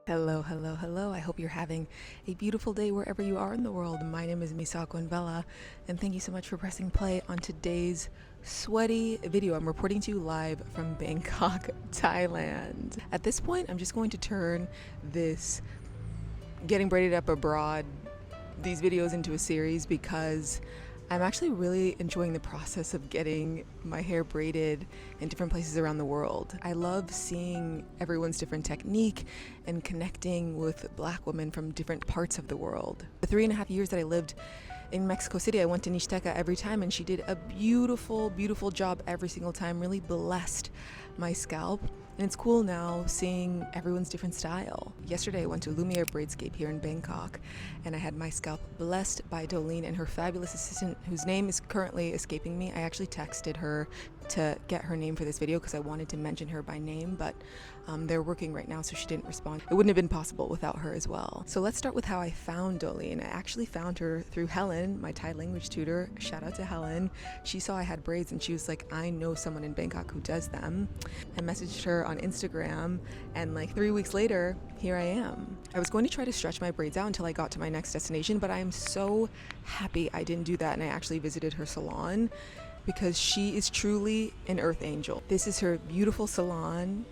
Hello, hello, hello. I hope you're having a beautiful day wherever you are in the world. My name is Misako Envela, and thank you so much for pressing play on today's sweaty video. I'm reporting to you live from Bangkok, Thailand. At this point, I'm just going to turn this getting braided up abroad, these videos into a series because I'm actually really enjoying the process of getting my hair braided in different places around the world. I love seeing everyone's different technique and connecting with Black women from different parts of the world. The 3.5 years that I lived in Mexico City, I went to Nishteka every time, and she did a beautiful, beautiful job every single time, really blessed my scalp. And it's cool now seeing everyone's different style. Yesterday I went to Lumiere Braidscape here in Bangkok, and I had my scalp blessed by Dolene and her fabulous assistant, whose name is currently escaping me. I actually texted her to get her name for this video because I wanted to mention her by name, but they're working right now, so she didn't respond. It wouldn't have been possible without her as well. So let's start with how I found Dolene. I actually found her through Helen, my Thai language tutor. Shout out to Helen. She saw I had braids and she was like, I know someone in Bangkok who does them. I messaged her on Instagram, and like 3 weeks later, here I am. I was going to try to stretch my braids out until I got to my next destination, but I am so happy I didn't do that, and I actually visited her salon because she is truly an earth angel. This is her beautiful salon.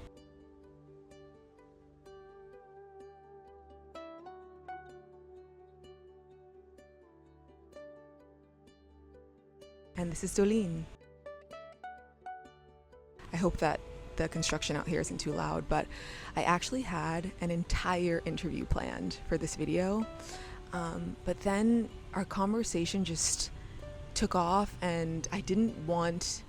And this is Dolene. I hope that the construction out here isn't too loud, but I actually had an entire interview planned for this video. But then our conversation just took off, and I didn't want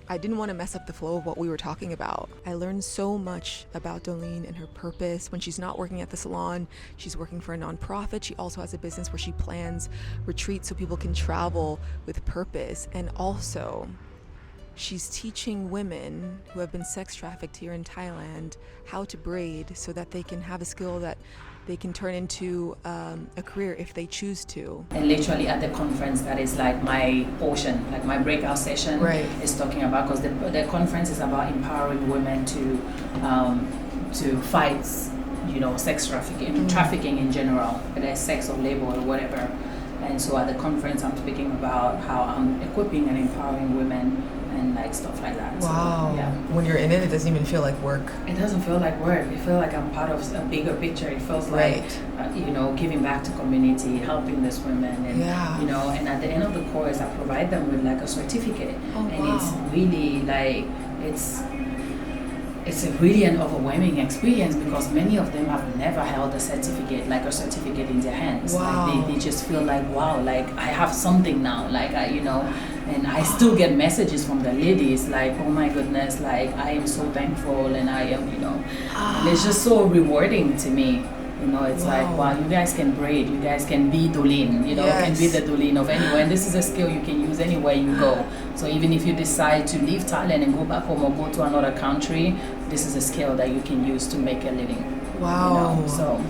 to mess up the flow of what we were talking about. I learned so much about Dolene and her purpose. When she's not working at the salon, she's working for a nonprofit. She also has a business where she plans retreats so people can travel with purpose. And also, she's teaching women who have been sex trafficked here in Thailand how to braid so that they can have a skill that they can turn into a career if they choose to. And literally at the conference, that is like my portion, like my breakout session is talking about, because the conference is about empowering women to fight, sex trafficking in general, whether it's sex or labor or whatever. And so at the conference, I'm speaking about how I'm equipping and empowering women and like stuff like that. Wow. So, yeah. When you're in it, it doesn't even feel like work. It doesn't feel like work. It feels like I'm part of a bigger picture. It feels like, giving back to community, helping these women, and and at the end of the course, I provide them with like a certificate, it's really like it's a really an overwhelming experience because many of them have never held a certificate in their hands. Wow. Like they just feel like, wow, like I have something now, like and I still get messages from the ladies like, oh my goodness, like I am so thankful, and I am, and it's just so rewarding to me. It's like, wow, you guys can braid, you guys can be Dolene, can be the Dolene of anywhere. And this is a skill you can use anywhere you go. So even if you decide to leave Thailand and go back home or go to another country, this is a skill that you can use to make a living. Wow. So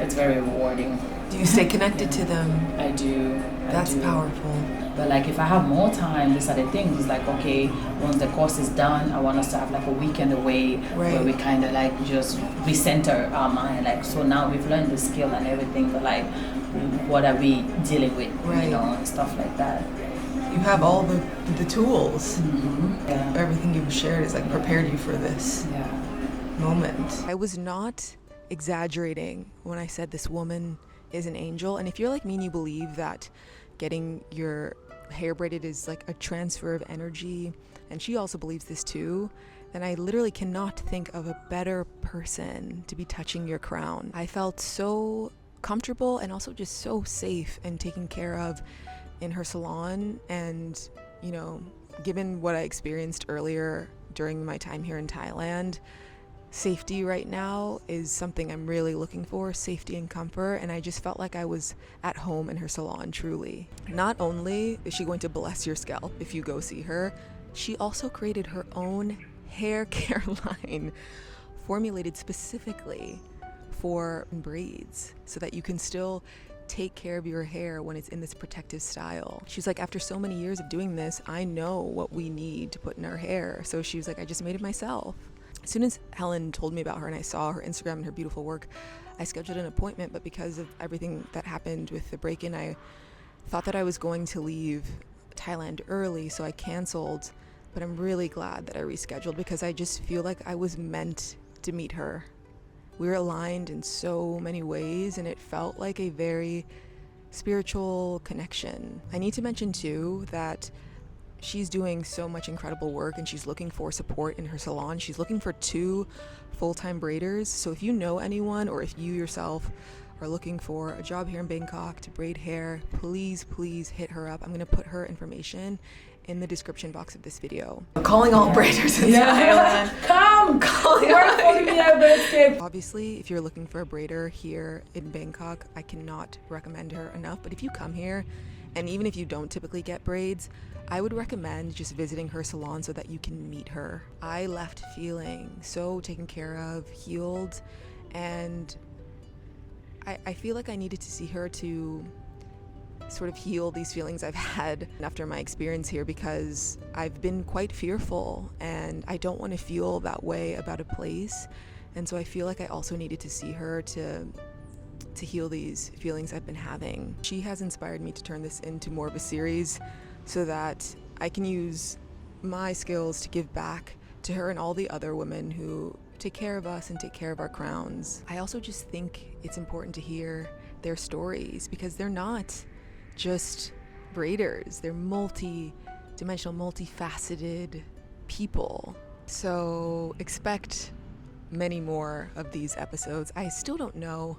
it's very rewarding. Do you stay connected to them? I do. That's powerful. But like if I have more time, these are the things. It's like, okay, once the course is done, I want us to have like a weekend away where we kind of like just recenter our mind. Like, so now we've learned the skill and everything, but like, what are we dealing with? And stuff like that. You have all the tools. Mm-hmm. Yeah. Everything you've shared is like prepared you for this moment. I was not exaggerating when I said this woman is an angel. And if you're like me and you believe that getting your hair braided is like a transfer of energy, and she also believes this too, then I literally cannot think of a better person to be touching your crown. I felt so comfortable and also just so safe and taken care of in her salon. And given what I experienced earlier during my time here in Thailand, safety right now is something I'm really looking for, safety and comfort, and I just felt like I was at home in her salon, truly. Not only is she going to bless your scalp if you go see her, she also created her own hair care line formulated specifically for braids so that you can still take care of your hair when it's in this protective style. She's like, after so many years of doing this, I know what we need to put in our hair. So she was like, I just made it myself. As soon as Helen told me about her and I saw her Instagram and her beautiful work, I scheduled an appointment, but because of everything that happened with the break-in, I thought that I was going to leave Thailand early, so I canceled. But I'm really glad that I rescheduled because I just feel like I was meant to meet her. We were aligned in so many ways, and it felt like a very spiritual connection. I need to mention too that she's doing so much incredible work and she's looking for support in her salon. She's looking for 2 full-time braiders. So if you know anyone, or if you yourself are looking for a job here in Bangkok to braid hair, please hit her up. I'm gonna put her information in the description box of this video. Calling all braiders in Thailand. Come! Work for Lumiere Braidscape. Obviously, if you're looking for a braider here in Bangkok, I cannot recommend her enough. But if you come here, and even if you don't typically get braids, I would recommend just visiting her salon so that you can meet her. I left feeling so taken care of, healed, and I feel like I needed to see her to sort of heal these feelings I've had after my experience here, because I've been quite fearful and I don't want to feel that way about a place. And so I feel like I also needed to see her to heal these feelings I've been having. She has inspired me to turn this into more of a series so that I can use my skills to give back to her and all the other women who take care of us and take care of our crowns. I also just think it's important to hear their stories because they're not just braiders. They're multi-dimensional, multifaceted people. So expect many more of these episodes. I still don't know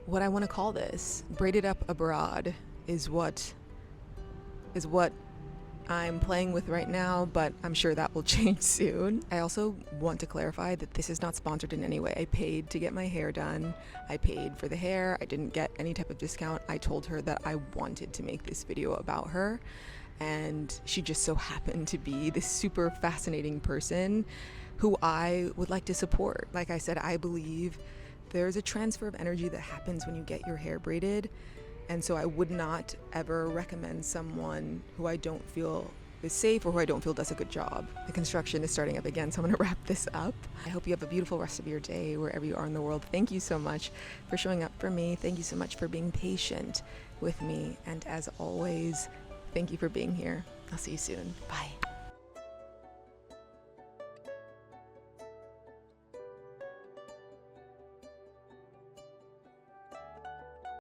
what I want to call this. Braided Abroad is what I'm playing with right now, but I'm sure that will change soon. I also want to clarify that this is not sponsored in any way. I paid to get my hair done. I paid for the hair. I didn't get any type of discount. I told her that I wanted to make this video about her, and she just so happened to be this super fascinating person who I would like to support. Like I said, I believe there's a transfer of energy that happens when you get your hair braided. And so I would not ever recommend someone who I don't feel is safe or who I don't feel does a good job. The construction is starting up again, so I'm gonna wrap this up. I hope you have a beautiful rest of your day wherever you are in the world. Thank you so much for showing up for me. Thank you so much for being patient with me. And as always, thank you for being here. I'll see you soon. Bye.